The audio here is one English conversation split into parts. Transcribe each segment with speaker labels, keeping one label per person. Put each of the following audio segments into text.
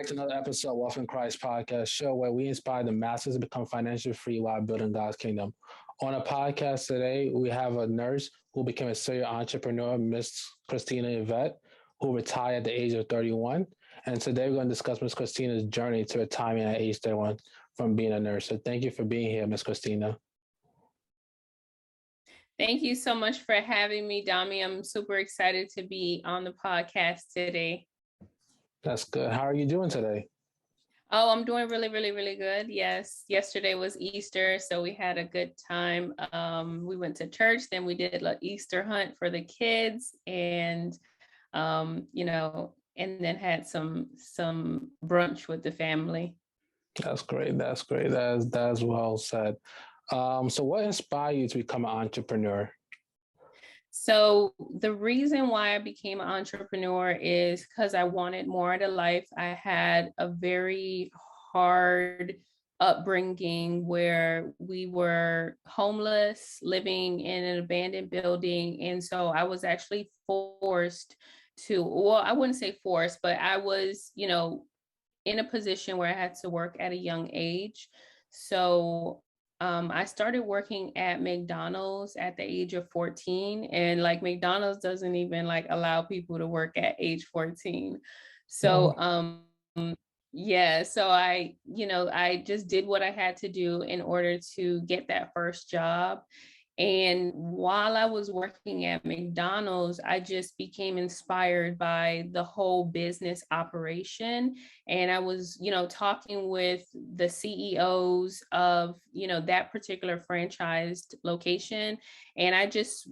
Speaker 1: back to another episode of Wealth in Christ podcast show where we inspire the masses to become financially free while building God's kingdom. On a podcast today, we have a nurse who became a serial entrepreneur, Miss Christina Ivette, who retired at the age of 31. And today we're going to discuss Miss Christina's journey to retirement at age 31 from being a nurse. So thank you for being here, Miss Christina.
Speaker 2: Thank you so much for having me, Dami. I'm super excited to be on the podcast today.
Speaker 1: That's good. How are you doing today?
Speaker 2: Oh, I'm doing really, really, really good. Yes. Yesterday was Easter, so we had a good time. We went to church, then we did an Easter hunt for the kids and, and then had some brunch with the family.
Speaker 1: That's great. That's great. That's well said. So what inspired you to become an entrepreneur?
Speaker 2: So the reason why I became an entrepreneur is because I wanted more out of life. I had a very hard upbringing where we were homeless, living in an abandoned building. And so I was actually forced to, well, I wouldn't say forced, but I was, in a position where I had to work at a young age. So I started working at McDonald's at the age of 14, and like McDonald's doesn't even like allow people to work at age 14. So so I just did what I had to do in order to get that first job. And while I was working at McDonald's, I just became inspired by the whole business operation. And I was, talking with the CEOs of, that particular franchised location. And I just,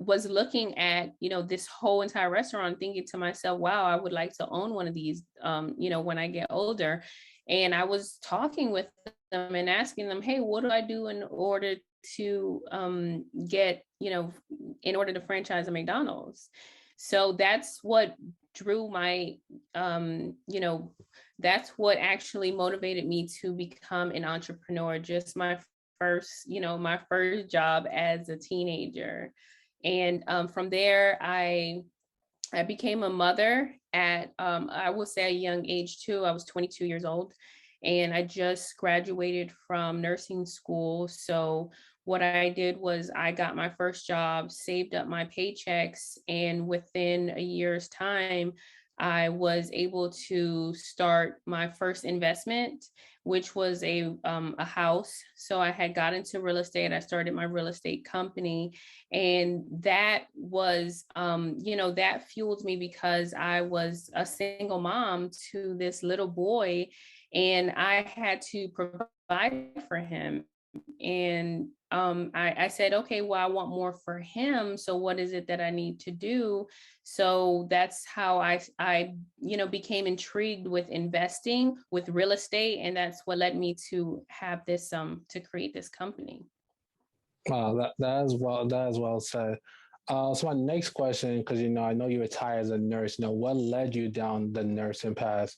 Speaker 2: was looking at, this whole entire restaurant, thinking to myself, wow, I would like to own one of these, when I get older. And I was talking with them and asking them, hey, what do I do in order to get, in order to franchise a McDonald's? So that's what drew my, that's what actually motivated me to become an entrepreneur. Just my first job as a teenager. And from there, I became a mother at, I would say, a young age too. I was 22 years old. And I just graduated from nursing school. So what I did was I got my first job, saved up my paychecks, and within a year's time, I was able to start my first investment, which was a house. So I had got into real estate. I started my real estate company, and that was, that fueled me because I was a single mom to this little boy, and I had to provide for him. And I said, okay, well, I want more for him. So what is it that I need to do? So that's how I became intrigued with investing, with real estate. And that's what led me to have this, to create this company.
Speaker 1: Wow, that is well said. So my next question, because I know you retired as a nurse. What led you down the nursing path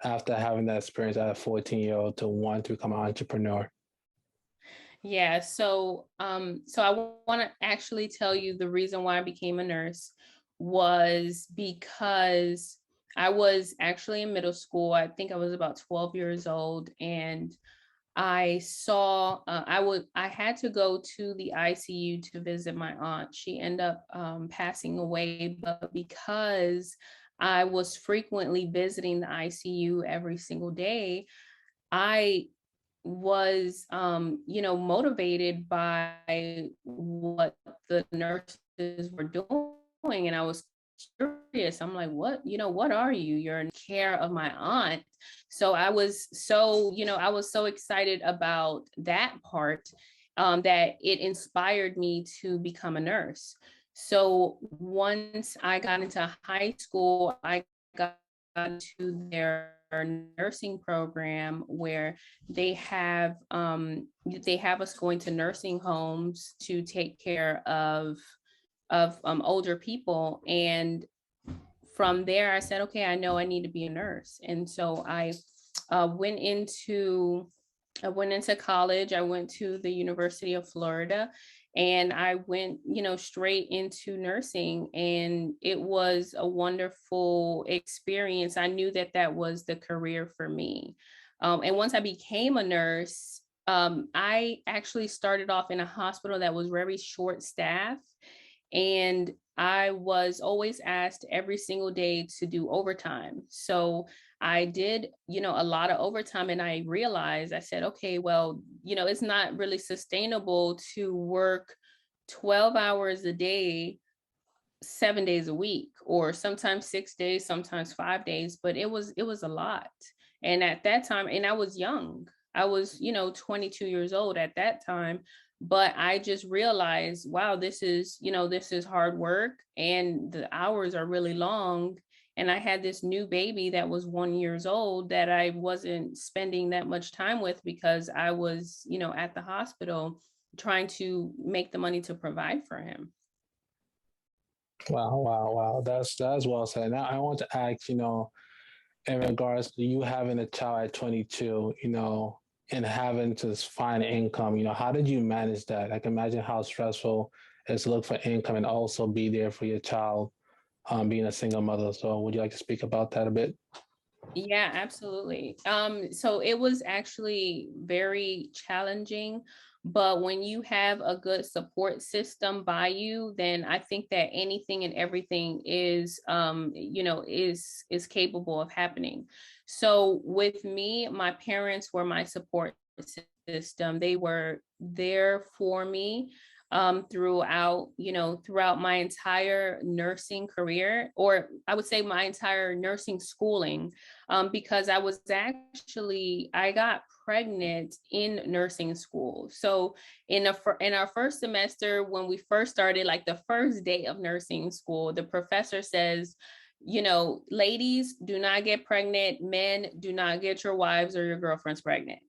Speaker 1: after having that experience as a 14-year-old to want to become an entrepreneur?
Speaker 2: Yeah, so I want to actually tell you the reason why I became a nurse was because I was actually in middle school. I think I was about 12 years old, and I saw I had to go to the ICU to visit my aunt. She ended up passing away, but because I was frequently visiting the ICU every single day, I was motivated by what the nurses were doing, and I was curious. I'm like, what are you? You're in care of my aunt. So I was so excited about that part, that it inspired me to become a nurse. So once I got into high school, I got to their nursing program where they have us going to nursing homes to take care of older people. And from there, I said, okay, I know I need to be a nurse. And so I went into I went into college. I went to the University of Florida, and I went, straight into nursing, and it was a wonderful experience. I knew that that was the career for me. And once I became a nurse, I actually started off in a hospital that was very short staffed, and I was always asked every single day to do overtime. So I did, a lot of overtime, and I realized, I said, okay, well, it's not really sustainable to work 12 hours a day, 7 days a week, or sometimes 6 days, sometimes 5 days, but it was a lot. And at that time, and I was young, I was, 22 years old at that time, but I just realized, wow, this is hard work, and the hours are really long. And I had this new baby that was 1 years old that I wasn't spending that much time with because I was, at the hospital trying to make the money to provide for him.
Speaker 1: Wow, wow, wow. That's well said. Now I want to ask, in regards to you having a child at 22, and having to find income, how did you manage that? I can imagine how stressful it is to look for income and also be there for your child, being a single mother. So would you like to speak about that a bit?
Speaker 2: Yeah, absolutely. So it was actually very challenging, but when you have a good support system by you, then I think that anything and everything is capable of happening. So with me, my parents were my support system. They were there for me throughout my entire nursing career, or I would say my entire nursing schooling, because I got pregnant in nursing school. So in our first semester, when we first started, like the first day of nursing school, the professor says, ladies, do not get pregnant. Men, do not get your wives or your girlfriends pregnant.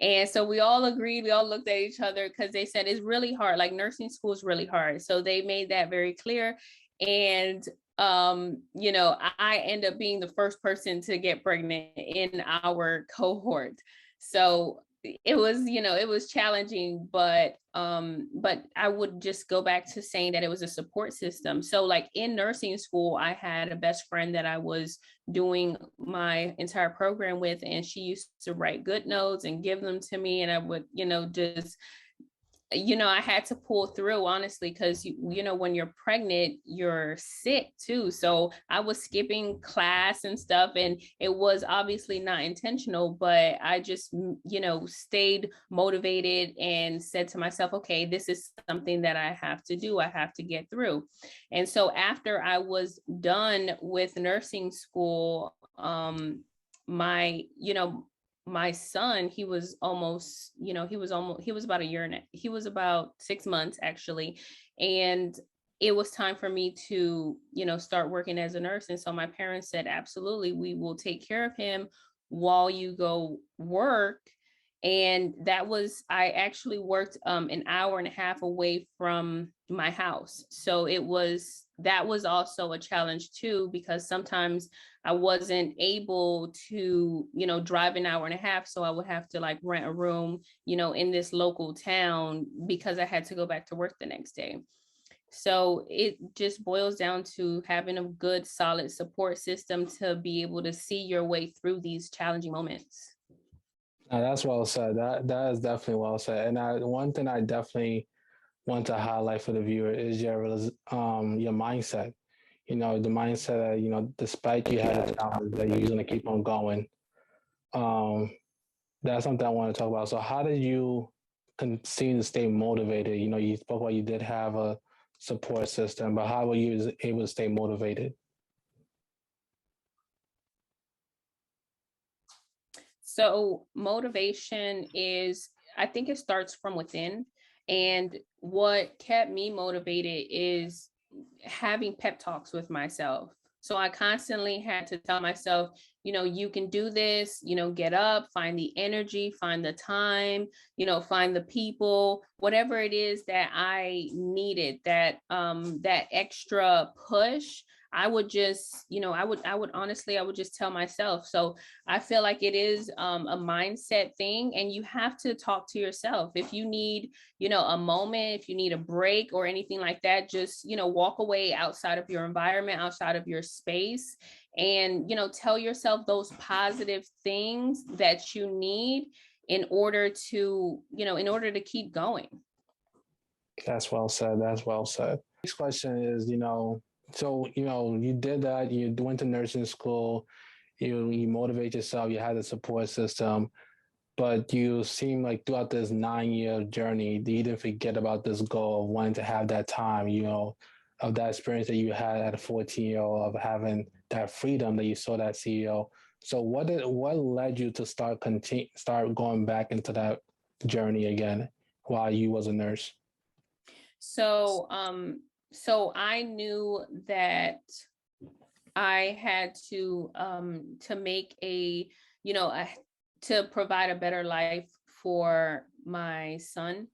Speaker 2: And so we all agreed, we all looked at each other because they said it's really hard. Like nursing school is really hard. So they made that very clear. And I end up being the first person to get pregnant in our cohort. So it was challenging, but I would just go back to saying that it was a support system. So like in nursing school, I had a best friend that I was doing my entire program with, and she used to write good notes and give them to me, and I would just I had to pull through, honestly, because when you're pregnant, you're sick too. So I was skipping class and stuff, and it was obviously not intentional, but I just stayed motivated and said to myself, okay, this is something that I have to do. I have to get through. And so after I was done with nursing school, my my son, he was about a year and he was about 6 months actually. And it was time for me to, start working as a nurse. And so my parents said, absolutely, we will take care of him while you go work. And I actually worked an hour and a half away from my house. So that was also a challenge too, because sometimes I wasn't able to, drive an hour and a half. So I would have to like rent a room, in this local town because I had to go back to work the next day. So it just boils down to having a good, solid support system to be able to see your way through these challenging moments.
Speaker 1: That's well said. That is definitely well said. And one thing I definitely want to highlight for the viewer is your mindset. The mindset that despite you had a challenge, that you're gonna keep on going. Um, that's something I want to talk about. So, how did you continue to stay motivated? You spoke about you did have a support system, but how were you able to stay motivated?
Speaker 2: So motivation is, I think it starts from within. And what kept me motivated is having pep talks with myself. So I constantly had to tell myself, you can do this, get up, find the energy, find the time, find the people, whatever it is that I needed, that extra push. I would just, I would honestly, I would just tell myself. So I feel like it is a mindset thing, and you have to talk to yourself. If you need, a moment, if you need a break or anything like that, just, walk away outside of your environment, outside of your space, and, tell yourself those positive things that you need in order to, in order to keep going.
Speaker 1: That's well said. That's well said. Next question is, so you did that. You went to nursing school. You motivate yourself. You had a support system, but you seem like throughout this 9-year journey, you didn't forget about this goal of wanting to have that time. Of that experience that you had at a 14-year-old of having that freedom that you saw that CEO. So what led you to start going back into that journey again while you was a nurse?
Speaker 2: So I knew that I had to make to provide a better life for my son.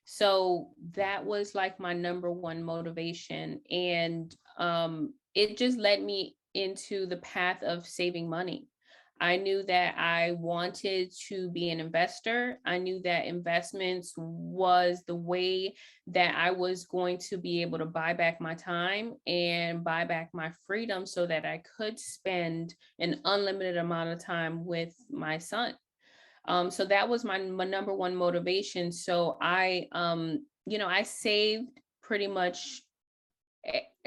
Speaker 2: So that was like my number one motivation. And it just led me into the path of saving money. I knew that I wanted to be an investor. I knew that investments was the way that I was going to be able to buy back my time and buy back my freedom so that I could spend an unlimited amount of time with my son. So that was my number one motivation. So I saved pretty much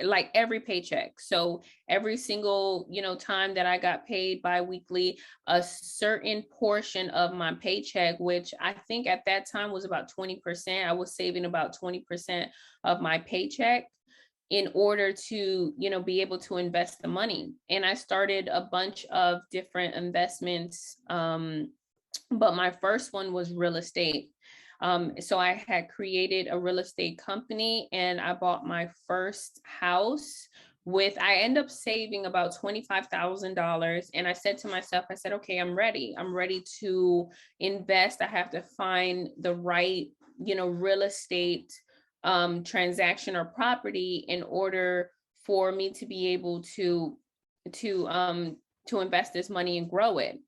Speaker 2: like every paycheck. So every single, time that I got paid biweekly, a certain portion of my paycheck, which I think at that time was about 20%, I was saving about 20% of my paycheck in order to, be able to invest the money. And I started a bunch of different investments. But my first one was real estate. So I had created a real estate company and I bought my first house I end up saving about $25,000. And I said to myself, I said, okay, I'm ready. I'm ready to invest. I have to find the right, real estate transaction or property in order for me to be able to to invest this money and grow it.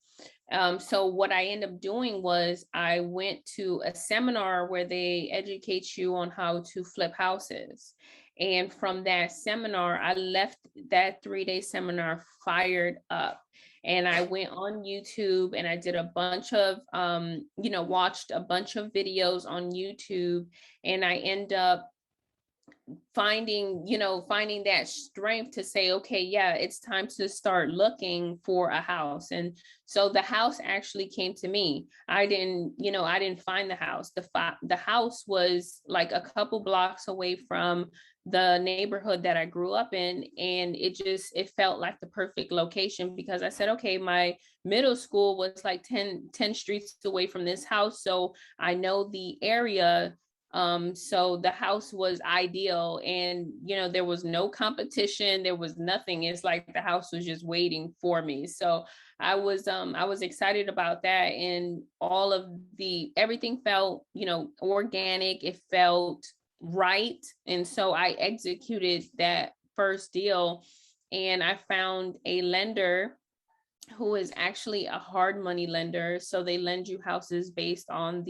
Speaker 2: So what I ended up doing was I went to a seminar where they educate you on how to flip houses. And from that seminar, I left that 3-day seminar fired up. And I went on YouTube and I did a bunch of, watched a bunch of videos on YouTube. And I end up finding that strength to say, okay, yeah, it's time to start looking for a house. And so the house actually came to me. I didn't find the house. The house was like a couple blocks away from the neighborhood that I grew up in, and it felt like the perfect location because I said, okay, my middle school was like 10 streets away from this house, so I know the area. So the house was ideal, and there was no competition, there was nothing. It's like the house was just waiting for me. So I was excited about that, and everything felt, organic, it felt right. And so I executed that first deal, and I found a lender who is actually a hard money lender. So they lend you houses based on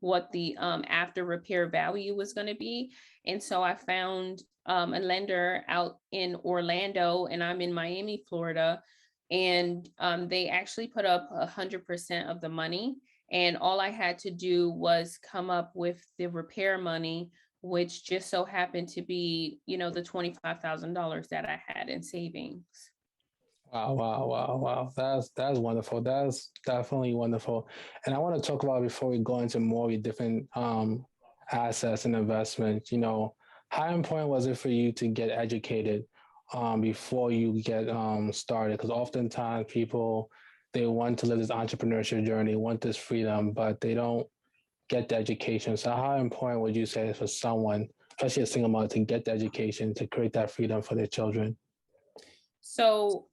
Speaker 2: what the after repair value was going to be. And so I found a lender out in Orlando, and I'm in Miami, Florida. And they actually put up 100% of the money. And all I had to do was come up with the repair money, which just so happened to be, the $25,000 that I had in savings.
Speaker 1: Wow, wow, wow, wow. That's wonderful. That's definitely wonderful. And I want to talk about before we go into more different assets and investments, how important was it for you to get educated before you get started? Because oftentimes people they want to live this entrepreneurship journey, want this freedom, but they don't get the education. So how important would you say for someone, especially a single mother, to get the education to create that freedom for their children?
Speaker 2: So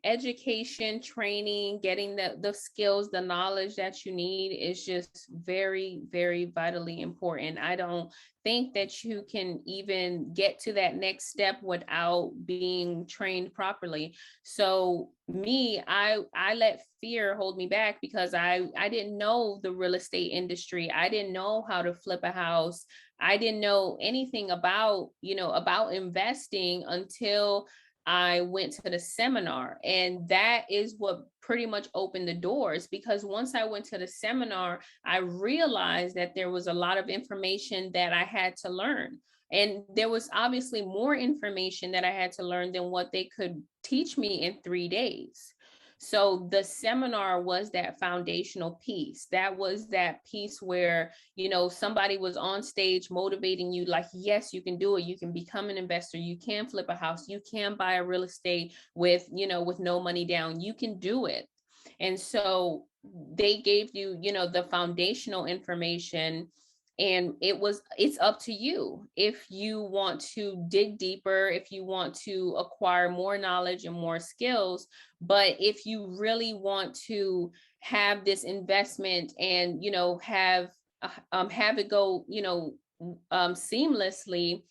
Speaker 2: education, training, getting the skills, the knowledge that you need is just very, very vitally important. I don't think that you can even get to that next step without being trained properly. So me, I let fear hold me back because I didn't know the real estate industry. I didn't know how to flip a house. I didn't know anything about, about investing until I went to the seminar. And that is what pretty much opened the doors, because once I went to the seminar, I realized that there was a lot of information that I had to learn. And there was obviously more information that I had to learn than what they could teach me in 3 days. So the seminar was that foundational piece. That was that piece where, somebody was on stage motivating you like, yes, you can do it. You can become an investor. You can flip a house. You can buy a real estate with, with no money down. You can do it. And so they gave you, the foundational information, and it's up to you if you want to dig deeper, if you want to acquire more knowledge and more skills. But if you really want to have this investment and have it go seamlessly,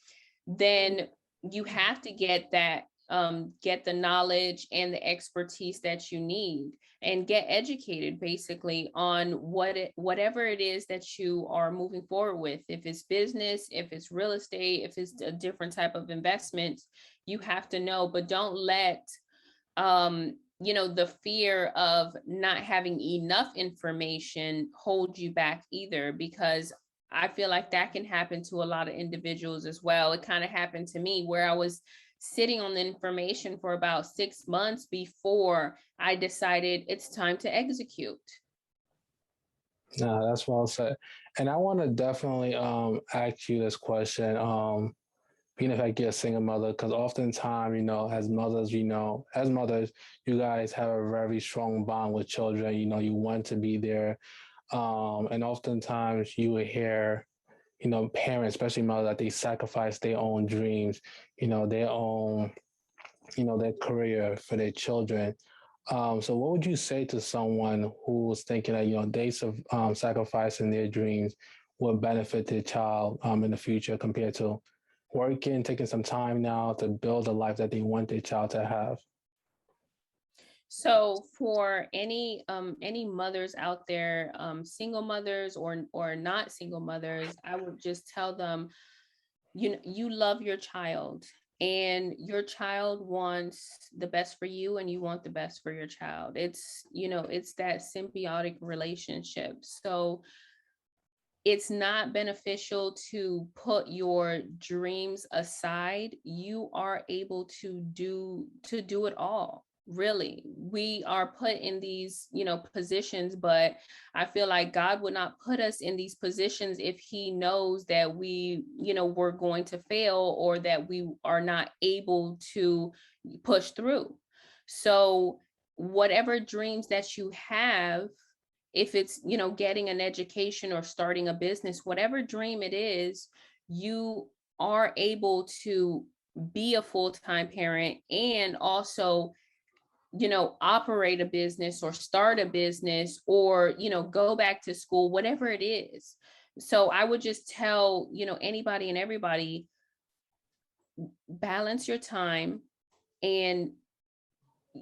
Speaker 2: then you have to get the knowledge and the expertise that you need, and get educated basically on whatever it is that you are moving forward with. If it's business, if it's real estate, if it's a different type of investment, you have to know. But don't let the fear of not having enough information hold you back either, because I feel like that can happen to a lot of individuals as well. It kind of happened to me, where I was sitting on the information for about 6 months before I decided it's time to execute.
Speaker 1: No, that's well said. And I want to definitely ask you this question. Being if I get a single mother, because oftentimes, as mothers, you guys have a very strong bond with children. You want to be there. And oftentimes you will hear, parents, especially mothers, that they sacrifice their own dreams, their own, their career for their children. So what would you say to someone who's thinking that, sacrificing their dreams would benefit their child in the future compared to working, taking some time now to build a life that they want their child to have?
Speaker 2: So for any mothers out there, single mothers or not single mothers, I would just tell them, you love your child, and your child wants the best for you, and you want the best for your child. It's that symbiotic relationship. So it's not beneficial to put your dreams aside. You are able to do it all. Really, we are put in these positions, but I feel like God would not put us in these positions if he knows that we're going to fail, or that we are not able to push through. So whatever dreams that you have, if it's getting an education or starting a business, whatever dream it is, you are able to be a full-time parent and also operate a business or start a business, or go back to school, whatever it is. So I would just tell anybody and everybody, balance your time and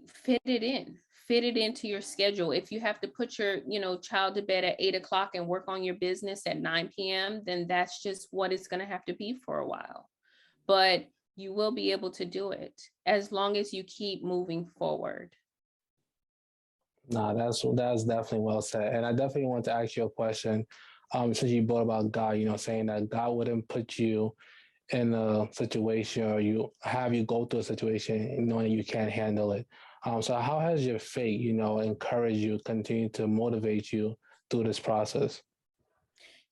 Speaker 2: fit it into your schedule. If you have to put your child to bed at 8 o'clock and work on your business at 9 p.m., then that's just what it's going to have to be for a while. But you will be able to do it as long as you keep moving forward.
Speaker 1: No, that's definitely well said. And I definitely want to ask you a question. Since you brought about God, saying that God wouldn't put you in a situation, or you go through a situation knowing you can't handle it. So how has your faith, encouraged you, continue to motivate you through this process?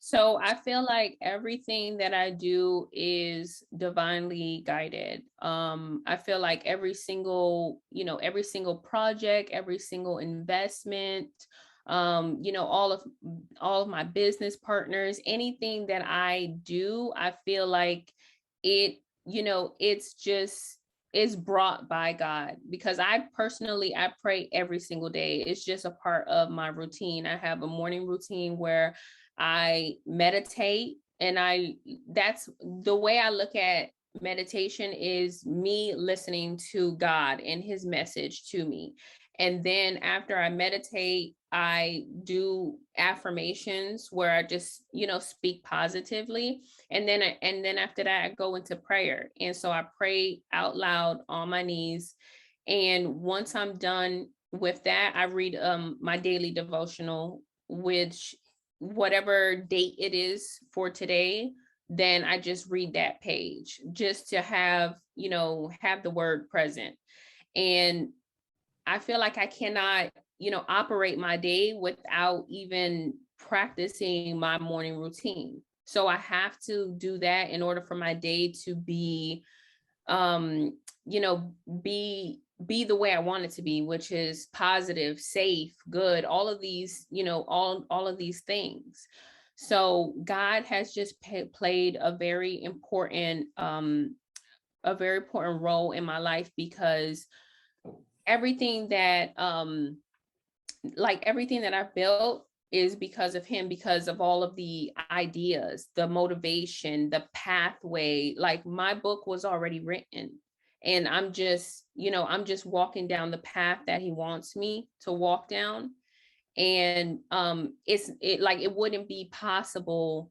Speaker 2: So I feel like everything that I do is divinely guided. I feel like every single project, every single investment, all of my business partners, anything that I do, I feel like it, it's just is brought by God, because I pray every single day. It's just a part of my routine. I have a morning routine where I meditate, and that's the way I look at meditation, is me listening to God and his message to me. And then after I meditate, I do affirmations where I just, speak positively. And then after that, I go into prayer. And so I pray out loud on my knees. And once I'm done with that, I read my daily devotional, which whatever date it is for today, then I just read that page just to have the word present. And I feel like I cannot, operate my day without even practicing my morning routine. So I have to do that in order for my day to be, um, be the way I want it to be, which is positive, safe, good, all of these, all of these things. So God has just played a very important role in my life, because everything that everything that I've built is because of him, because of all of the ideas, the motivation, the pathway. Like, my book was already written, and I'm just walking down the path that he wants me to walk down. And it wouldn't be possible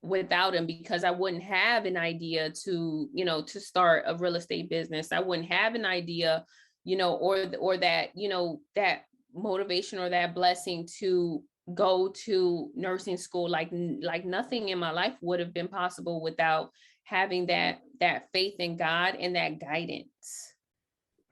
Speaker 2: without him, because I wouldn't have an idea to start a real estate business. I wouldn't have an idea, or that, that motivation or that blessing to go to nursing school. Like nothing in my life would have been possible without having that faith in God and that guidance.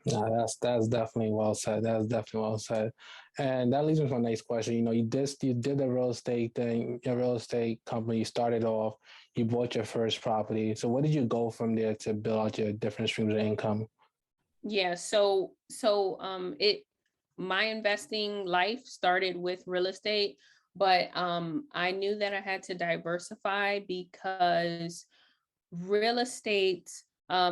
Speaker 1: No, that's definitely well said. That's definitely well said. And that leads me to my next question. You did the real estate thing, your real estate company. You started off, you bought your first property. So where did you go from there to build out your different streams of income?
Speaker 2: Yeah, it my investing life started with real estate, but I knew that I had to diversify, because real estate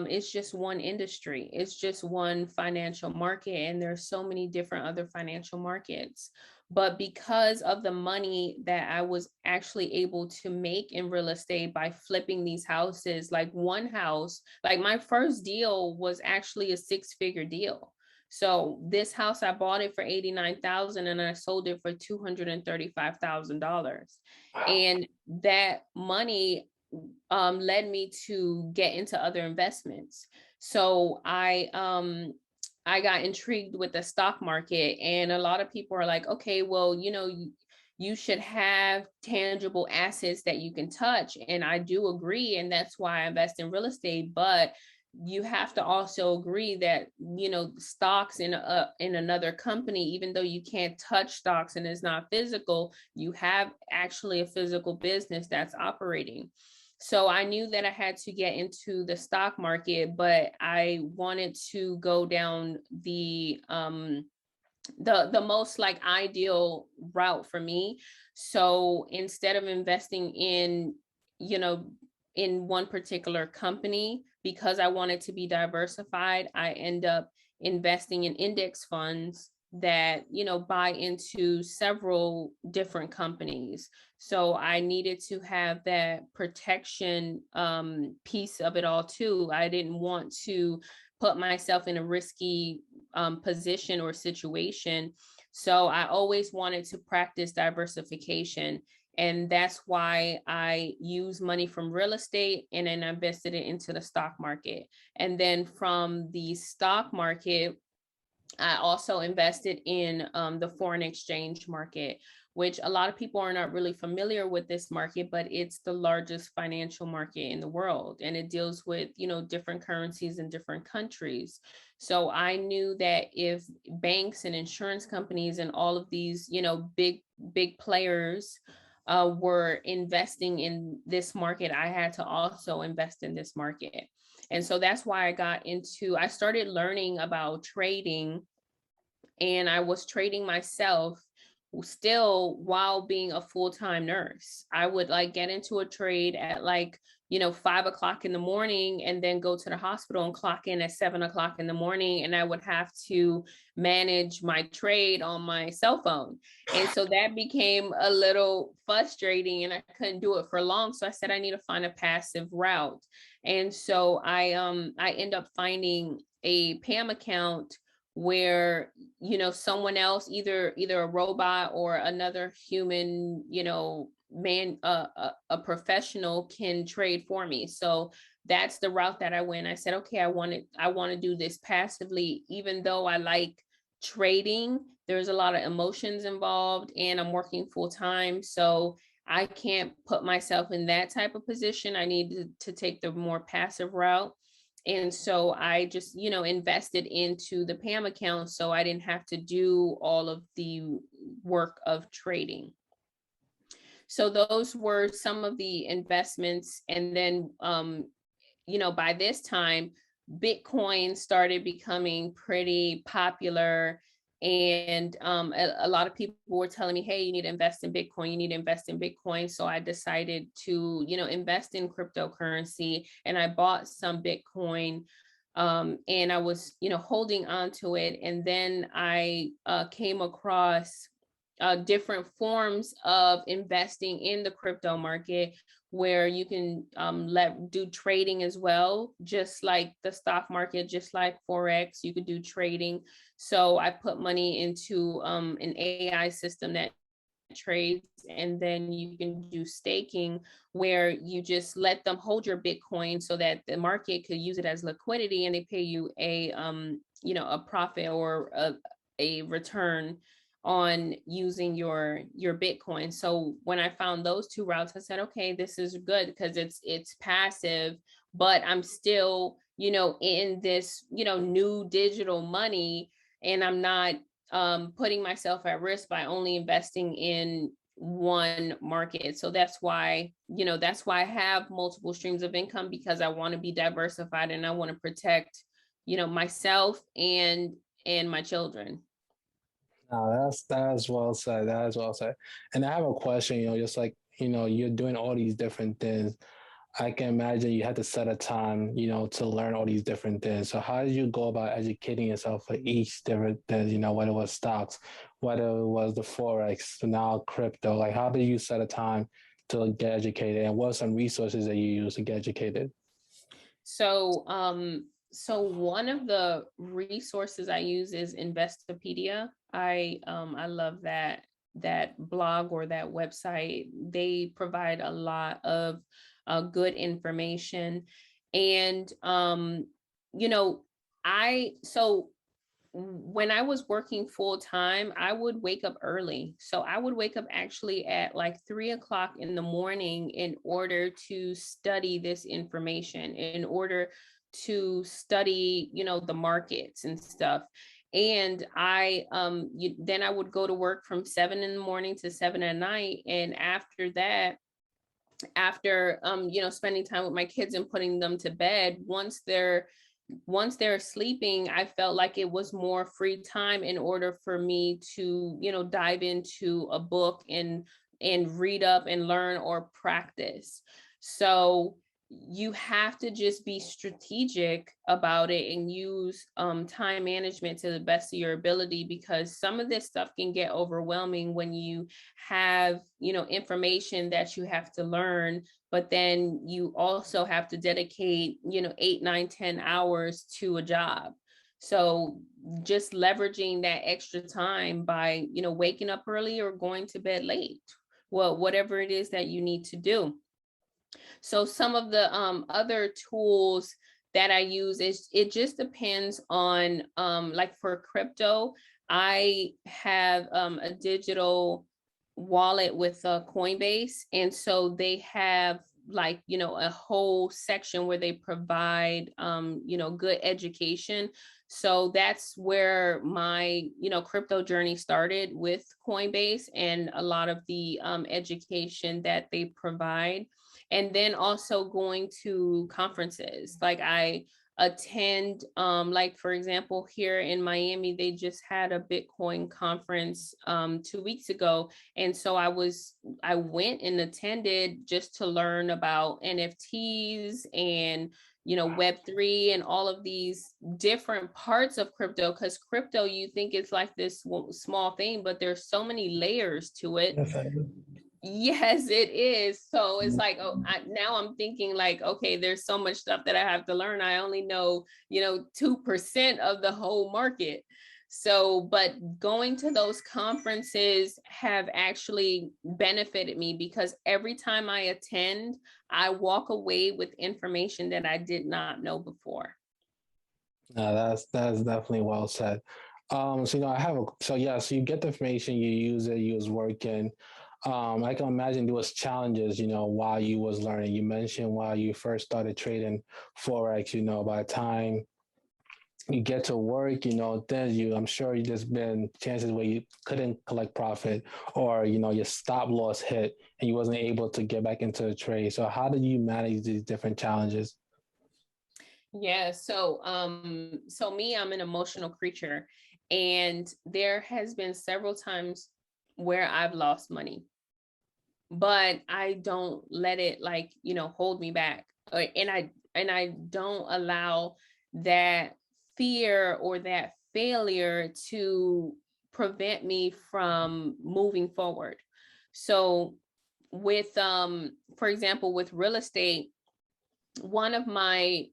Speaker 2: is just one industry. It's just one financial market, and there's so many different other financial markets. But because of the money that I was actually able to make in real estate by flipping these houses, like one house, like my first deal was actually a 6-figure deal. So this house, I bought it for 89,000 and I sold it for $235,000. And that money led me to get into other investments. So I got intrigued with the stock market, and a lot of people are like, okay, well, you should have tangible assets that you can touch. And I do agree. And that's why I invest in real estate. But you have to also agree that, stocks in another company, even though you can't touch stocks and it's not physical, you have actually a physical business that's operating. So I knew that I had to get into the stock market, but I wanted to go down the most like ideal route for me. So instead of investing in, in one particular company, because I wanted to be diversified, I end up investing in index funds that, buy into several different companies. So I needed to have that protection piece of it all too. I didn't want to put myself in a risky position or situation. So I always wanted to practice diversification. And that's why I use money from real estate and then I invested it into the stock market. And then from the stock market, I also invested in the foreign exchange market, which a lot of people are not really familiar with this market, but it's the largest financial market in the world. And it deals with, different currencies in different countries. So I knew that if banks and insurance companies and all of these, big players were investing in this market, I had to also invest in this market. And so that's why I started learning about trading, and I was trading myself still while being a full-time nurse. I would like get into a trade at like, 5 o'clock in the morning and then go to the hospital and clock in at 7 o'clock in the morning. And I would have to manage my trade on my cell phone. And so that became a little frustrating and I couldn't do it for long. So I said, I need to find a passive route. And so I end up finding a PAM account where someone else, either a robot or another human, man, a professional can trade for me. So that's the route that I went. I said, okay, I want to do this passively, even though I like trading. There's a lot of emotions involved and I'm working full time, so I can't put myself in that type of position. I need to take the more passive route. And so I just, invested into the PAM account so I didn't have to do all of the work of trading. So those were some of the investments. And then, by this time, Bitcoin started becoming pretty popular. And a lot of people were telling me, hey, you need to invest in Bitcoin. You need to invest in Bitcoin. So I decided to, invest in cryptocurrency, and I bought some Bitcoin. And I was, holding on to it. And then I came across different forms of investing in the crypto market, where you can do trading as well, just like the stock market, just like Forex, you could do trading. So I put money into an AI system that trades, and then you can do staking, where you just let them hold your Bitcoin so that the market could use it as liquidity, and they pay you a profit or a return on using your Bitcoin. So when I found those two routes, I said, okay, this is good because it's passive, but I'm still, in this, new digital money, and I'm not putting myself at risk by only investing in one market. So that's why I have multiple streams of income, because I want to be diversified and I want to protect, myself and my children.
Speaker 1: No, that's well said. That is well said. And I have a question, just like, you're doing all these different things. I can imagine you had to set a time, to learn all these different things. So how did you go about educating yourself for each different thing, whether it was stocks, whether it was the Forex, now crypto? Like, how did you set a time to get educated? And what are some resources that you use to get educated?
Speaker 2: So one of the resources I use is Investopedia. I love that blog or that website. They provide a lot of good information. And I so when I was working full time, I would wake up early. So I would wake up actually at like 3 o'clock in the morning in order to study this information, in order to study, the markets and stuff. And then I would go to work from 7 in the morning to 7 at night. And after that, after spending time with my kids and putting them to bed, once they're sleeping, I felt like it was more free time in order for me to, dive into a book and read up and learn or practice. So you have to just be strategic about it and use time management to the best of your ability, because some of this stuff can get overwhelming when you have, information that you have to learn, but then you also have to dedicate, 8, 9, 10 hours to a job. So just leveraging that extra time by, waking up early or going to bed late, well, whatever it is that you need to do. So some of the other tools that I use is, it just depends on like for crypto, I have a digital wallet with Coinbase, and so they have like a whole section where they provide good education. So that's where my crypto journey started, with Coinbase and a lot of the education that they provide. And then also going to conferences. Like I attend, like for example, here in Miami, they just had a Bitcoin conference 2 weeks ago. And so I went and attended just to learn about NFTs and Web3 and all of these different parts of crypto, because crypto, you think it's like this small thing, but there's so many layers to it.
Speaker 1: Yes, I do.
Speaker 2: Yes, it is. So it's like, oh, now I'm thinking like, okay, there's so much stuff that I have to learn. I only know, 2% of the whole market. So, but going to those conferences have actually benefited me, because every time I attend, I walk away with information that I did not know before.
Speaker 1: No, that's definitely well said. So I have so you get the information, you use it, you was working. I can imagine there was challenges, while you was learning. You mentioned while you first started trading Forex, by the time you get to work, then I'm sure you just been chances where you couldn't collect profit, or, your stop loss hit and you wasn't able to get back into the trade. So how did you manage these different challenges?
Speaker 2: Yeah, so me, I'm an emotional creature, and there has been several times where I've lost money, but I don't let it hold me back. And I don't allow that fear or that failure to prevent me from moving forward. So with for example, with real estate, one of my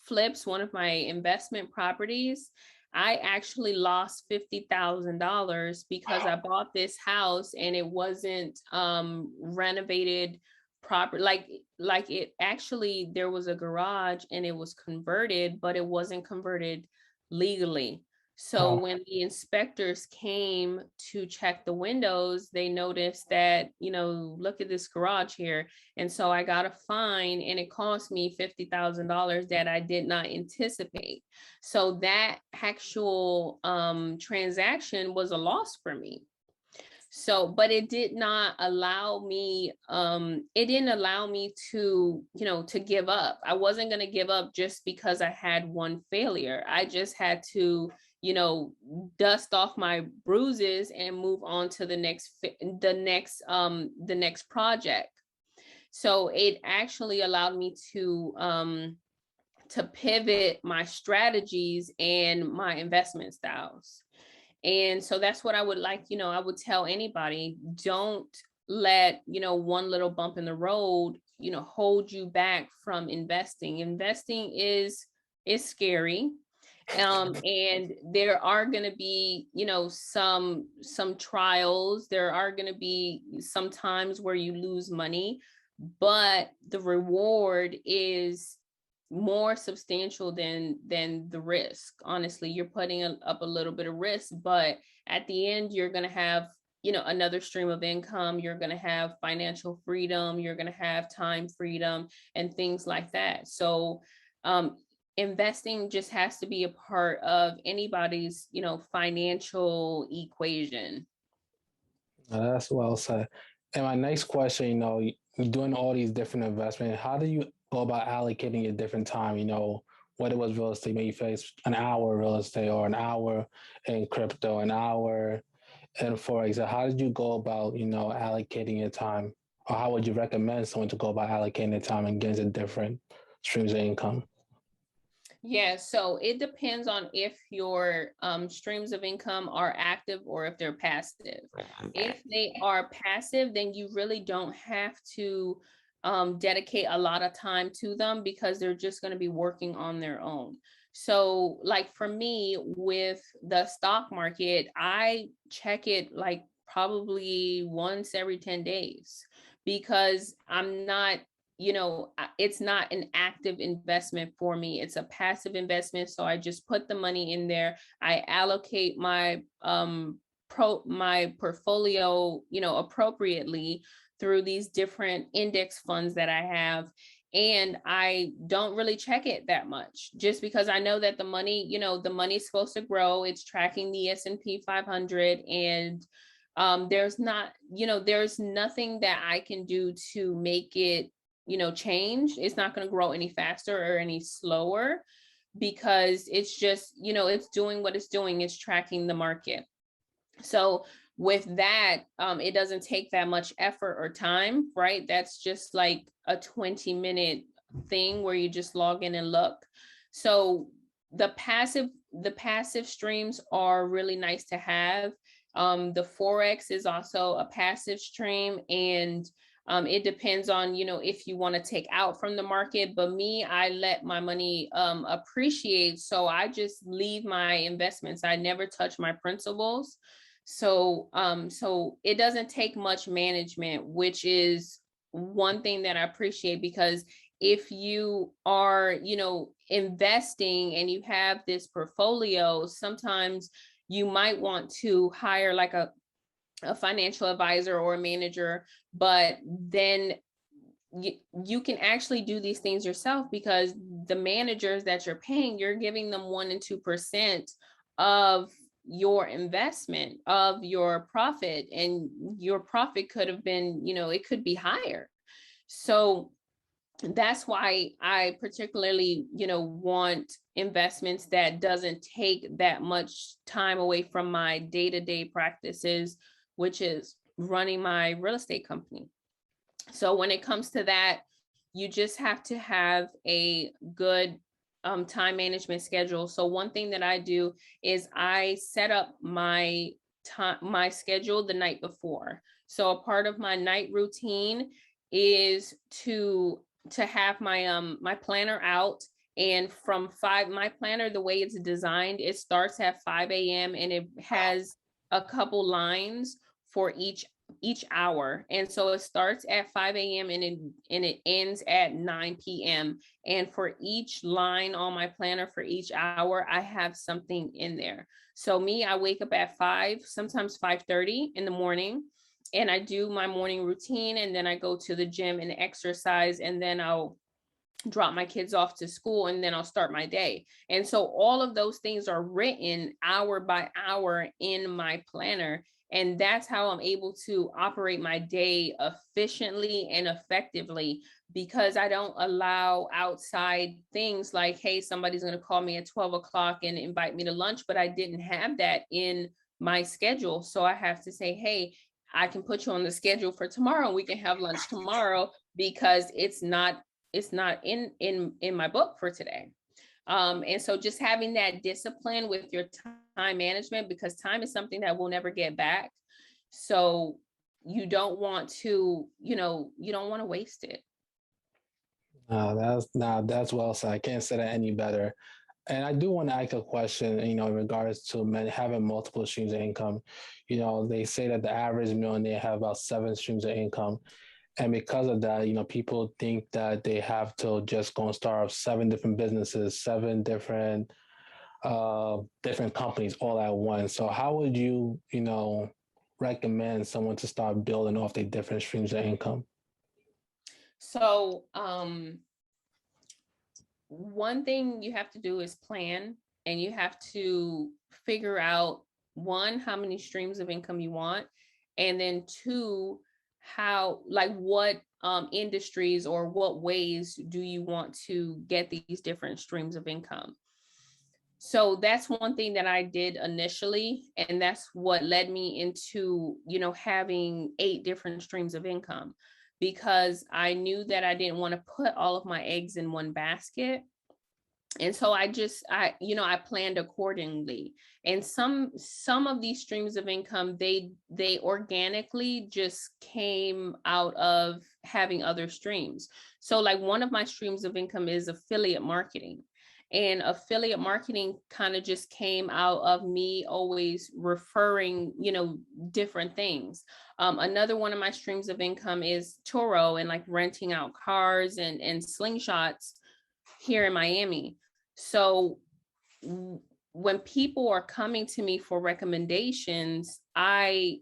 Speaker 2: flips, one of my investment properties, I actually lost $50,000 because I bought this house and it wasn't renovated proper. Like it actually, there was a garage and it was converted, but it wasn't converted legally. So
Speaker 1: Oh,
Speaker 2: when the inspectors came to check the windows, they noticed that, look at this garage here. And so I got a fine, and it cost me $50,000 that I did not anticipate. So that actual transaction was a loss for me. So, but it did not allow me, it didn't allow me to, to give up. I wasn't going to give up just because I had one failure. I just had to, dust off my bruises and move on to the next project. So it actually allowed me to pivot my strategies and my investment styles. And so that's what I would I would tell anybody: don't let, one little bump in the road, hold you back from investing. Investing is scary. And there are going to be, some trials. There are going to be some times where you lose money, but the reward is more substantial than the risk. Honestly, you're putting up a little bit of risk, but at the end, you're going to have, another stream of income. You're going to have financial freedom. You're going to have time freedom and things like that. So, investing just has to be a part of anybody's, financial equation.
Speaker 1: that's well said. And my next question, you're doing all these different investments. How do you go about allocating your different time? Whether it was real estate, maybe you face an hour real estate or an hour in crypto, an hour in Forex. So how did you go about, allocating your time? Or how would you recommend someone to go about allocating their time against the different streams of income?
Speaker 2: Yeah, so it depends on if your streams of income are active or if they're passive. If they are passive, then you really don't have to dedicate a lot of time to them, because they're just going to be working on their own. So, like for me with the stock market, I check it like probably once every 10 days, because I'm not, it's not an active investment for me. It's a passive investment. So I just put the money in there. I allocate my my portfolio, appropriately through these different index funds that I have. And I don't really check it that much, just because I know that the money, the money's supposed to grow. It's tracking the S&P 500, and there's not, there's nothing that I can do to make it change. It's not going to grow any faster or any slower, because it's just, it's doing what it's doing. It's tracking the market. So with that, it doesn't take that much effort or time, right? That's just like a 20-minute thing where you just log in and look. So the passive streams are really nice to have. The Forex is also a passive stream, and it depends on, if you want to take out from the market. But me, I let my money appreciate. So I just leave my investments. I never touch my principals. So it doesn't take much management, which is one thing that I appreciate, because if you are, investing and you have this portfolio, sometimes you might want to hire like a financial advisor or a manager, but then you can actually do these things yourself, because the managers that you're paying, you're giving them 1% and 2% of your investment, of your profit, and your profit could have been, it could be higher. So that's why I particularly, want investments that doesn't take that much time away from my day-to-day practices, which is running my real estate company. So when it comes to that, you just have to have a good time management schedule. So one thing that I do is I set up my schedule the night before. So a part of my night routine is to have my planner out. And from my planner, the way it's designed, it starts at 5 a.m. and it has a couple lines for each hour. And so it starts at 5 a.m. and it ends at 9 p.m. And for each line on my planner for each hour, I have something in there. So me, I wake up at 5, sometimes 5:30 in the morning, and I do my morning routine, and then I go to the gym and exercise, and then I'll drop my kids off to school, and then I'll start my day. And so all of those things are written hour by hour in my planner. And that's how I'm able to operate my day efficiently and effectively, because I don't allow outside things like, hey, somebody's going to call me at 12 o'clock and invite me to lunch, but I didn't have that in my schedule. So I have to say, hey, I can put you on the schedule for tomorrow. We can have lunch tomorrow, because it's not in my book for today. And so just having that discipline with your time management, because time is something that we'll never get back. So you don't want to, you don't want to waste it.
Speaker 1: That's well said. I can't say that any better. And I do want to ask a question, in regards to having multiple streams of income. They say that the average millionaire have about 7 streams of income. And because of that, people think that they have to just go and start up 7 different businesses, 7 different companies all at once. So how would you, recommend someone to start building off their different streams of income?
Speaker 2: So one thing you have to do is plan, and you have to figure out, 1, how many streams of income you want, and then 2, what industries or what ways do you want to get these different streams of income. So that's one thing that I did initially, and that's what led me into, having 8 different streams of income, because I knew that I didn't want to put all of my eggs in one basket. And so I planned accordingly. And some of these streams of income, they organically just came out of having other streams. So like one of my streams of income is affiliate marketing. And affiliate marketing kind of just came out of me always referring, different things. Another one of my streams of income is Turo, and like renting out cars and slingshots here in Miami. So when people are coming to me for recommendations, I'm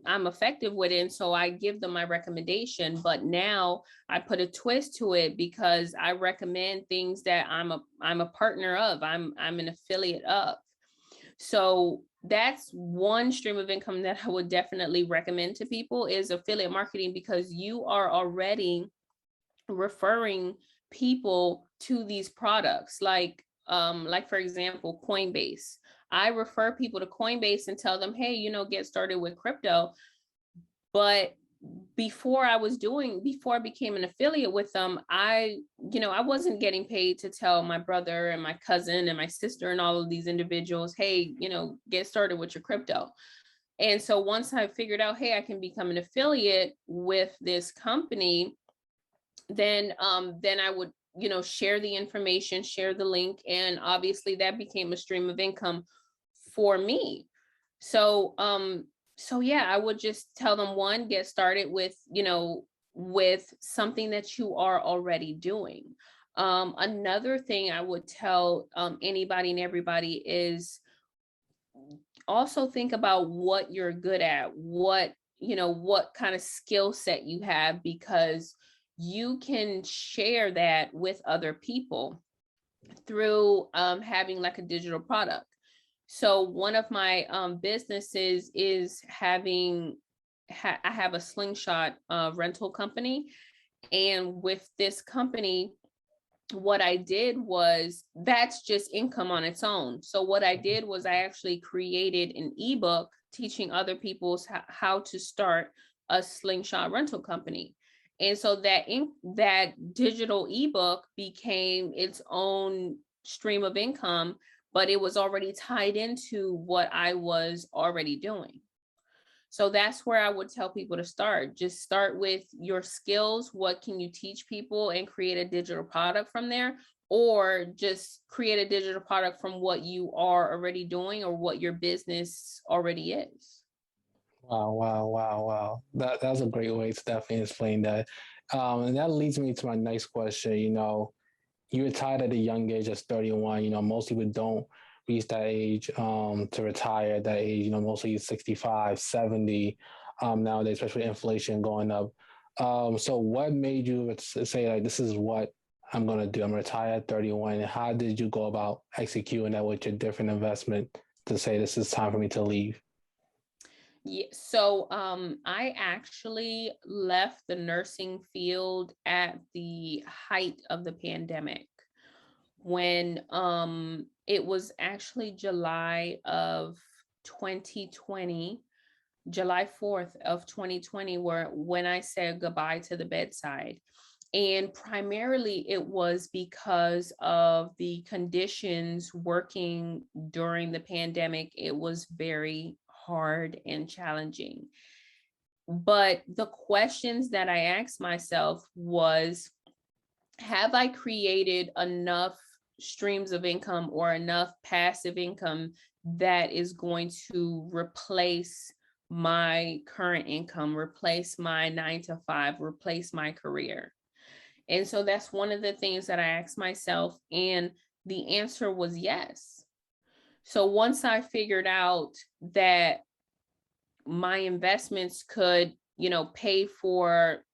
Speaker 2: effective with it. And so I give them my recommendation, but now I put a twist to it, because I recommend things that I'm a partner of, I'm an affiliate of. So that's one stream of income that I would definitely recommend to people, is affiliate marketing, because you are already referring people to these products, like for example, Coinbase. I refer people to Coinbase and tell them, hey, get started with crypto. But before I became an affiliate with them, I wasn't getting paid to tell my brother and my cousin and my sister and all of these individuals, hey, get started with your crypto. And so once I figured out, hey, I can become an affiliate with this company, then I would, share the information, share the link, and obviously that became a stream of income for me. So yeah, I would just tell them, one, get started with, with something that you are already doing. Another thing I would tell anybody and everybody is also think about what you're good at, what kind of skill set you have, because you can share that with other people through having like a digital product. So one of my businesses is I have a slingshot rental company. And with this company, what I did was, that's just income on its own. So what I did was I actually created an ebook teaching other people how to start a slingshot rental company. And so that digital ebook became its own stream of income, but it was already tied into what I was already doing. So that's where I would tell people to start. Just start with your skills. What can you teach people, and create a digital product from there, or just create a digital product from what you are already doing or what your business already is.
Speaker 1: Wow, wow, wow, wow. That's a great way to definitely explain that. And that leads me to my next question. You retired at a young age, as 31. Most people don't reach that age to retire at that age. Mostly 65, 70 nowadays, especially inflation going up. So what made you say, like, this is what I'm going to do? I'm retire at 31. And how did you go about executing that with your different investment to say, this is time for me to leave?
Speaker 2: Yeah, so I actually left the nursing field at the height of the pandemic, when it was actually July of 2020, July 4th of 2020, when I said goodbye to the bedside. And primarily it was because of the conditions working during the pandemic. It was very hard and challenging. But the questions that I asked myself was, have I created enough streams of income or enough passive income that is going to replace my current income, replace my 9 to 5, replace my career? And so that's one of the things that I asked myself, and the answer was yes. So once I figured out that my investments could, pay for,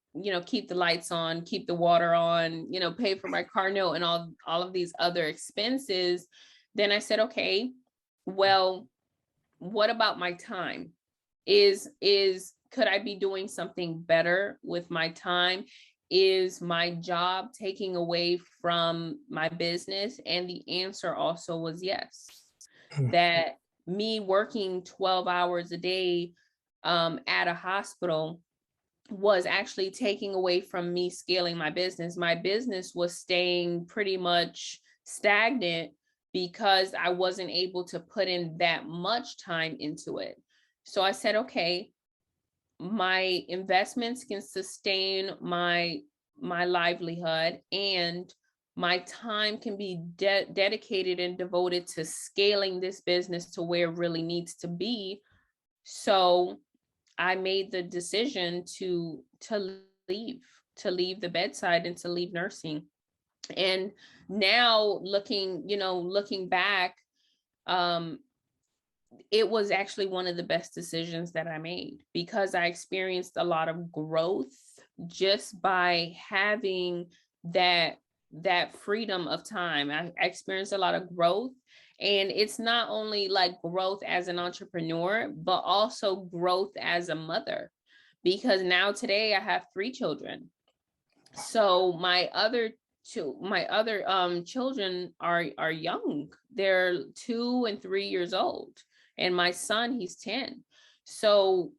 Speaker 2: keep the lights on, keep the water on, pay for my car note and all of these other expenses, then I said, okay, well, what about my time? Could I be doing something better with my time? Is my job taking away from my business? And the answer also was yes. That me working 12 hours a day at a hospital was actually taking away from me scaling my business. My business was staying pretty much stagnant because I wasn't able to put in that much time into it. So I said, okay, my investments can sustain my livelihood, and my time can be dedicated and devoted to scaling this business to where it really needs to be. So I made the decision to leave, the bedside and to leave nursing. And now looking back, it was actually one of the best decisions that I made, because I experienced a lot of growth just by having that freedom of time. I experienced a lot of growth. And it's not only like growth as an entrepreneur, but also growth as a mother, because now today I have 3 children. So my other children are young. They're 2 and 3 years old. And my son, he's 10. So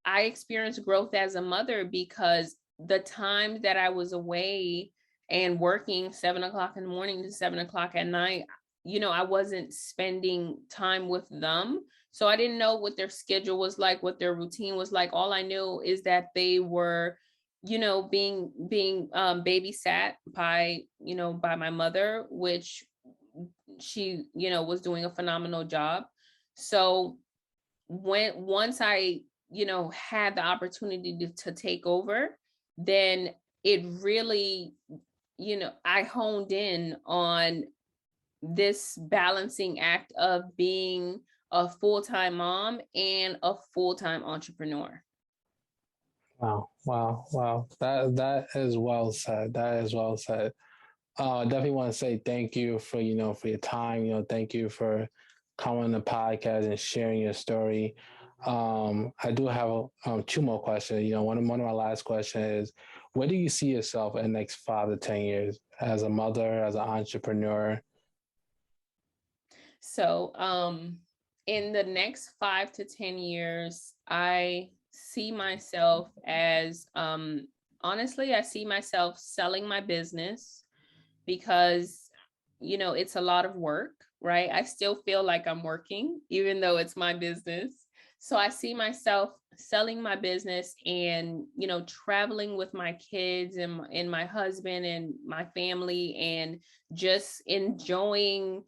Speaker 2: I experienced growth as a mother because the time that I was away and working 7 o'clock in the morning to 7 o'clock at night, I wasn't spending time with them. So I didn't know what their schedule was like, what their routine was like. All I knew is that they were, being babysat by my mother, which she, was doing a phenomenal job. So once I, had the opportunity to take over, then it really, I honed in on this balancing act of being a full-time mom and a full-time entrepreneur.
Speaker 1: Wow, wow, wow. That is well said. That is well said. I definitely want to say thank you for for your time. Thank you for coming on the podcast and sharing your story. I do have two more questions. One of my last questions is, where do you see yourself in the next 5 to 10 years as a mother, as an entrepreneur?
Speaker 2: So, in the next 5 to 10 years, I see myself as, honestly, I see myself selling my business because, it's a lot of work, right? I still feel like I'm working, even though it's my business. So I see myself selling my business and, traveling with my kids and my husband and my family and just enjoying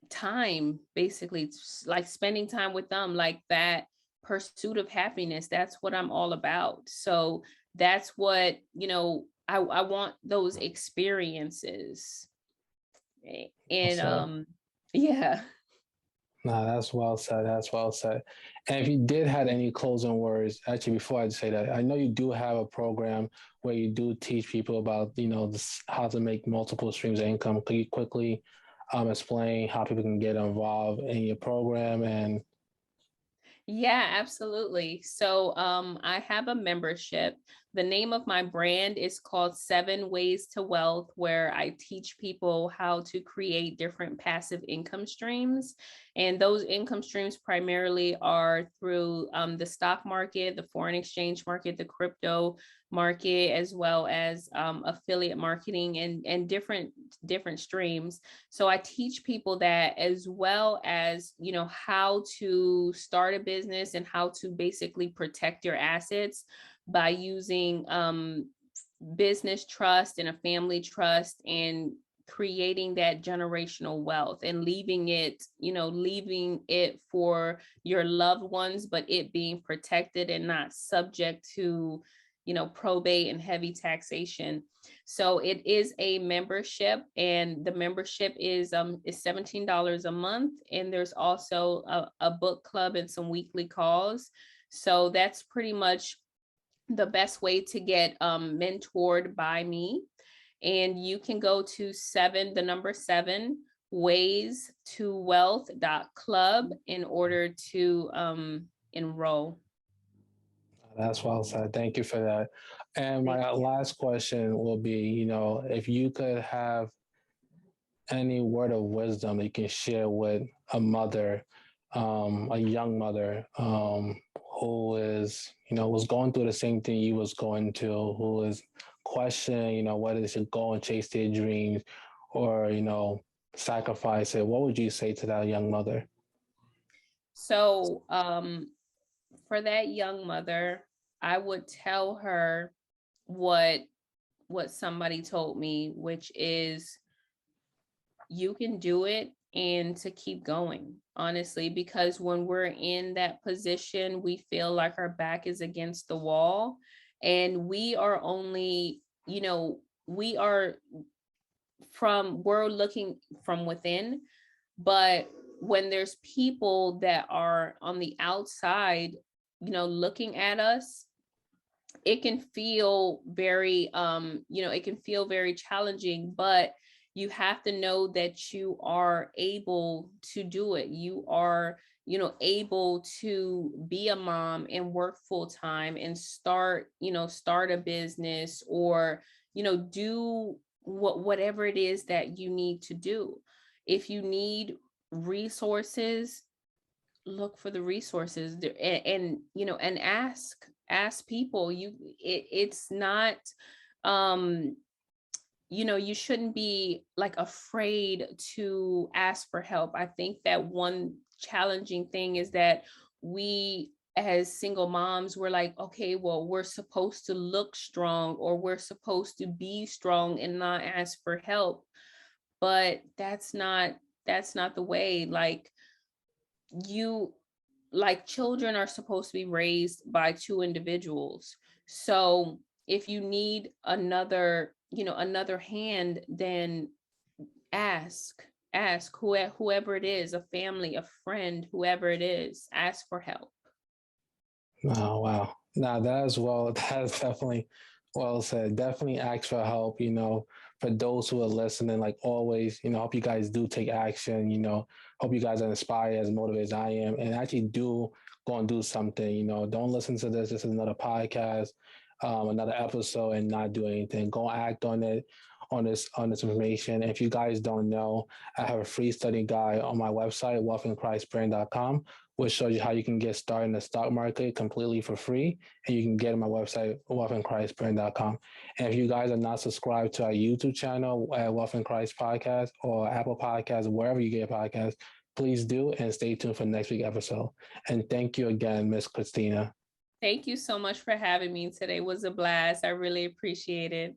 Speaker 2: time, basically, like spending time with them, like that pursuit of happiness. That's what I'm all about. So that's what, I want those experiences. And
Speaker 1: So,
Speaker 2: yeah.
Speaker 1: nah, that's well said. That's well said. And if you did have any closing words, actually, before I say that, I know you do have a program where you do teach people about, how to make multiple streams of income. Could you quickly explain how people can get involved in your program? And
Speaker 2: Yeah, absolutely. So I have a membership. The name of my brand is called 7 Ways to Wealth, where I teach people how to create different passive income streams. And those income streams primarily are through the stock market, the foreign exchange market, the crypto market, as well as affiliate marketing and different streams. So I teach people that, as well as, how to start a business and how to basically protect your assets by using business trust and a family trust, and creating that generational wealth and leaving it for your loved ones, but it being protected and not subject to, probate and heavy taxation. So it is a membership, and the membership is $17 a month. And there's also a book club and some weekly calls. So that's pretty much the best way to get mentored by me. And you can go to the number 7 ways to wealth.club in order to enroll.
Speaker 1: that's well said. Thank you for that. And
Speaker 2: Thank
Speaker 1: my
Speaker 2: you.
Speaker 1: last question will be, if you could have any word of wisdom you can share with a mother, a young mother, who is, was going through the same thing you was going to, who is questioning, whether they should go and chase their dreams or, sacrifice it, what would you say to that young mother?
Speaker 2: So for that young mother, I would tell her what somebody told me, which is, you can do it, and to keep going, honestly, because when we're in that position, we feel like our back is against the wall, and we are only, we are we're looking from within. But when there's people that are on the outside, looking at us, it can feel very it can feel very challenging. But you have to know that you are able to do it. You are able to be a mom and work full time and start a business, or do whatever it is that you need to do. If you need resources, look for the resources there, and ask people. It's not, um you shouldn't be like afraid to ask for help. I think that one challenging thing is that we, as single moms, we're like, okay, well, we're supposed to look strong, or we're supposed to be strong and not ask for help. But that's not the way. You children are supposed to be raised by two individuals. So if you need another hand, then ask whoever it is, a family, a friend, whoever it is, ask for help.
Speaker 1: Oh, wow. Now that as well, that's definitely well said. Definitely ask for help, for those who are listening, like always, hope you guys do take action, hope you guys are inspired, as motivated as I am, and actually do go and do something, don't listen to this. This is another podcast, another episode, and not do anything. Go act on it, on this information. And if you guys don't know, I have a free study guide on my website, wealthinchristbrand.com, which shows you how you can get started in the stock market completely for free. And you can get on my website, wealthinchristbrand.com. And if you guys are not subscribed to our YouTube channel at Wealth in Christ Podcast or Apple Podcasts, wherever you get your podcasts, please do, and stay tuned for next week's episode. And thank you again, Miss Christina.
Speaker 2: Thank you so much for having me today. It was a blast. I really appreciate it.